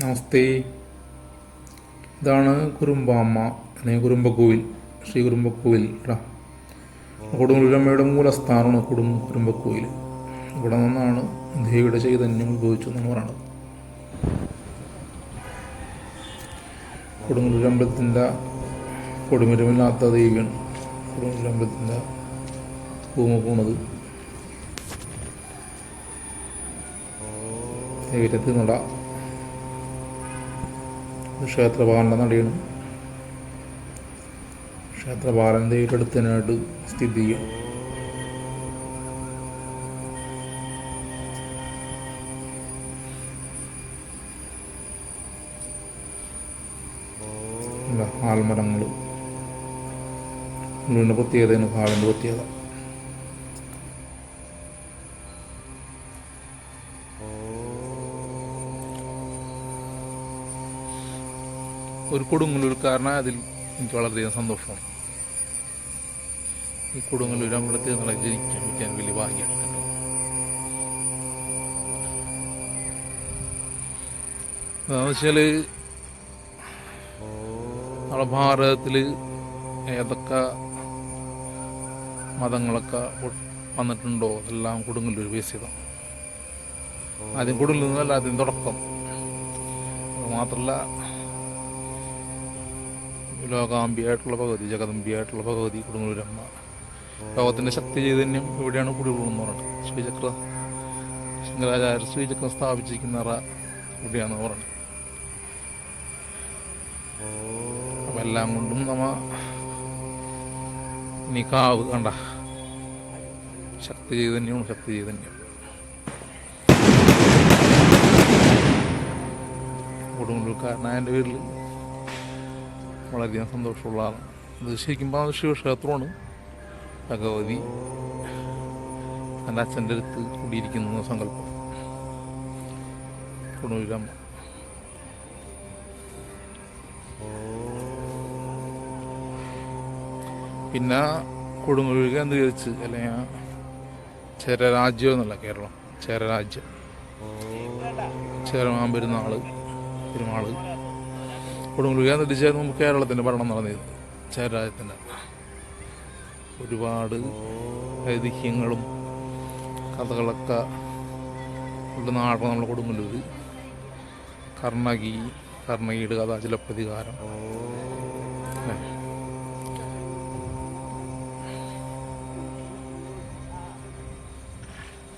നമസ്തേ. ഇതാണ് കുറുമ്പാമ്മ അല്ലെങ്കിൽ കുറുമ്പക്കോവിൽ, ശ്രീ കുറുമ്പക്കോവിൽ കേട്ടോ. കൊടുങ്ങല്ലൂരമ്മയുടെ മൂലസ്ഥാനമാണ് കുറുമ്പക്കോവിൽ. ഇവിടെ നിന്നാണ് ദേവിയുടെ ചൈതന്യം ഉത്ഭവിച്ചു എന്നാണ് പറയുന്നത്. കൊടുങ്ങല്ലൂരമ്പലത്തിൻ്റെ കൊടിമരമില്ലാത്ത ദേവിയാണ് കൊടുങ്ങല്ലൂരമ്പലത്തിൻ്റെ ഭൂമ പോണത്. ദേവിരത്ത് നട ക്ഷേത്രപാലൻ്റെ നടയാണ്. ക്ഷേത്രപാലൻ ദേവിയുടെ അടുത്തനായിട്ട് സ്ഥിതി ചെയ്യും. ആൽമരങ്ങൾ വീടിൻ്റെ പ്രത്യേകതയാണ് കാലിൻ്റെ പ്രത്യേകത. ഒരു കൊടുങ്ങല്ലൂർക്കാരനായ അതിൽ എനിക്ക് വളരെയധികം സന്തോഷമാണ്. ഈ കൊടുങ്ങല്ലൂർ അമ്പലത്തിൽ നിങ്ങളെ ജനിക്കാൻ പറ്റാൻ വലിയ ഭാഗ്യമാണ്. എന്താണെന്ന് വെച്ചാൽ നമ്മുടെ ഭാരതത്തിൽ ഏതൊക്കെ മതങ്ങളൊക്കെ വന്നിട്ടുണ്ടോ എല്ലാം കൊടുങ്ങല്ലൂർ ബേസ് ചെയ്താണ്. ആദ്യം കൊടുങ്ങല്ലൂർ നിന്നല്ല ആദ്യം തുടക്കം. മാത്രമല്ല ലോകാംബിയായിട്ടുള്ള ഭഗവതി, ജഗദംബിയായിട്ടുള്ള ഭഗവതി കൊടുങ്ങല്ലൂരമ്മ, ലോകത്തിൻ്റെ ശക്തി ചൈതന്യം ഇവിടെയാണ് കുടികൊള്ളുന്നു പറയുന്നത്. ശ്രീചക്ര ശങ്കരാചാര്യ ശ്രീചക്രം സ്ഥാപിച്ചിരിക്കുന്ന ഇവിടെയാണെന്ന് പറയുന്നത്. അപ്പം എല്ലാം കൊണ്ടും ഇനി കാവ് കണ്ട ശക്തി ചൈതന്യമാണ്, ശക്തി ചൈതന്യം. കൊടുങ്ങല്ലൂർക്കാരനായ എൻ്റെ പേരിൽ വളരെയധികം സന്തോഷമുള്ള ആളാണ്. ഇത് ശരിക്കും പറഞ്ഞാൽ ശിവക്ഷേത്രമാണ്. ഭഗവതി എൻ്റെ അച്ഛൻ്റെ അടുത്ത് കൂടിയിരിക്കുന്ന സങ്കല്പം കൊടുങ്ങല്ലൂരമ്മ. പിന്നെ കൊടുങ്ങല്ലൂർ കേന്ദ്രീകരിച്ച് അല്ലെങ്കിൽ ചേരരാജ്യം എന്നല്ല കേരളം, ചേരരാജ്യം, ചേരമാൻ പെരുമാൾ കൊടുങ്ങല്ലൂർ കേന്ദ്രീകരിച്ചായിരുന്നു മുമ്പ് കേരളത്തിൻ്റെ ഭരണം നടന്നിരുന്നത്. ചേരരാജ്യത്തിൻ്റെ ഒരുപാട് ഐതിഹ്യങ്ങളും കഥകളൊക്കെ ഉള്ള നാടാണ് നമ്മൾ കൊടുങ്ങല്ലൂർ. കർണകിയുടെ കഥ, ചിലപ്പതികാരം,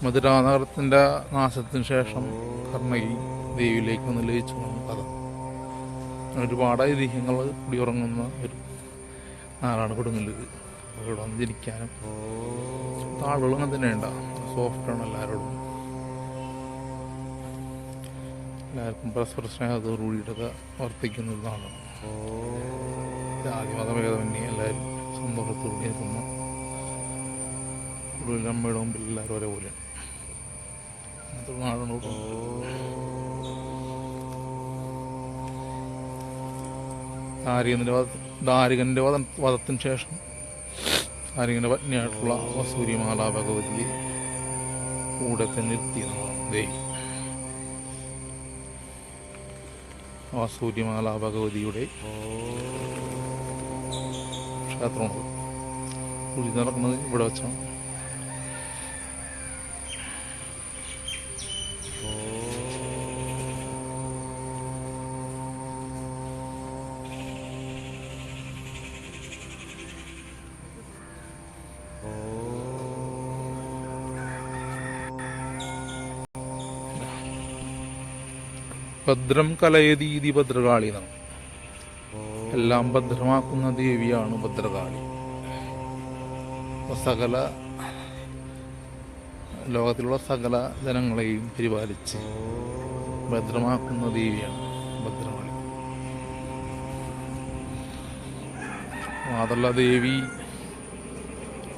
മധുര നഗരത്തിൻ്റെ നാശത്തിന് ശേഷം കർണകി ദേവിയിലേക്ക് വന്ന് ലയിച്ചു കഥ. ഒരുപാട് ഐതിഹ്യങ്ങൾ കുടിയുറങ്ങുന്ന ഒരു നാടാണ് കൊടുങ്ങല്ലൂർ. ഇവിടെ വന്ന് ജനിക്കാനും ആളുകളും അങ്ങനെ തന്നെ ഉണ്ടാകും. സോഫ്റ്റാണ് എല്ലാവരോടും, എല്ലാവർക്കും പരസ്പര സ്നേഹത്തോടുകൂടിയിട്ടൊക്കെ വർത്തിക്കുന്ന ഒരു നാടാണ്. ജാതി മതഭേദമന്യേ എല്ലാവരും സന്തോഷത്തോടെ നിൽക്കുന്ന കൊടുങ്ങല്ലൂരമ്മയുടെ മുമ്പിൽ എല്ലാവരും ഒരേപോലെയാണ്. അങ്ങനത്തെ നാടാണ് ഇവിടെ. ദാരികൻ്റെ വധത്തിന് ശേഷം ദാരികൻ്റെ പത്നിയായിട്ടുള്ള വസൂരിമാല ഭഗവതിയെ കൂടെ തന്നെ നിർത്തിയതാണ് ദേവി. വസൂരിമാല ഭഗവതിയുടെ ക്ഷേത്രമുണ്ട്. കുളി നടക്കുന്നത് ഇവിടെ വെച്ചാണ്. ഭദ്രം കലയതീതി ഭദ്രകാളി എന്നാണ്. എല്ലാം ഭദ്രമാക്കുന്ന ദേവിയാണ് ഭദ്രകാളി. ലോകത്തിലുള്ള സകല ജനങ്ങളെയും പരിപാലിച്ച് ഭദ്രമാക്കുന്ന ദേവിയാണ് ഭദ്രകാളി. മാത്രമല്ല ദേവി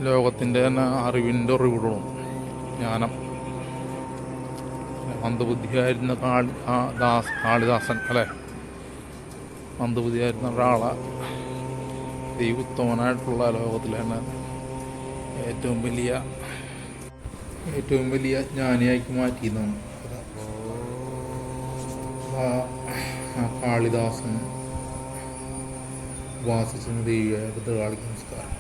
ലോകത്തിൻ്റെ തന്നെ അറിവിൻ്റെ അറിവുകളും ജ്ഞാനം. മന്ദബുദ്ധിയായിരുന്ന കാളിദാസൻ അല്ലേ, മന്ദബുദ്ധിയായിരുന്ന ഒരാളെ ദൈവോത്തമനായിട്ടുള്ള ലോകത്തിൽ തന്നെ ഏറ്റവും വലിയ ജ്ഞാനിയാക്കി മാറ്റിയെന്നാണ്. കാളിദാസൻ ഉപാസിച്ചിരുന്ന ദേവിയായ ഭദ്രകാളിക്ക് നമസ്കാരം.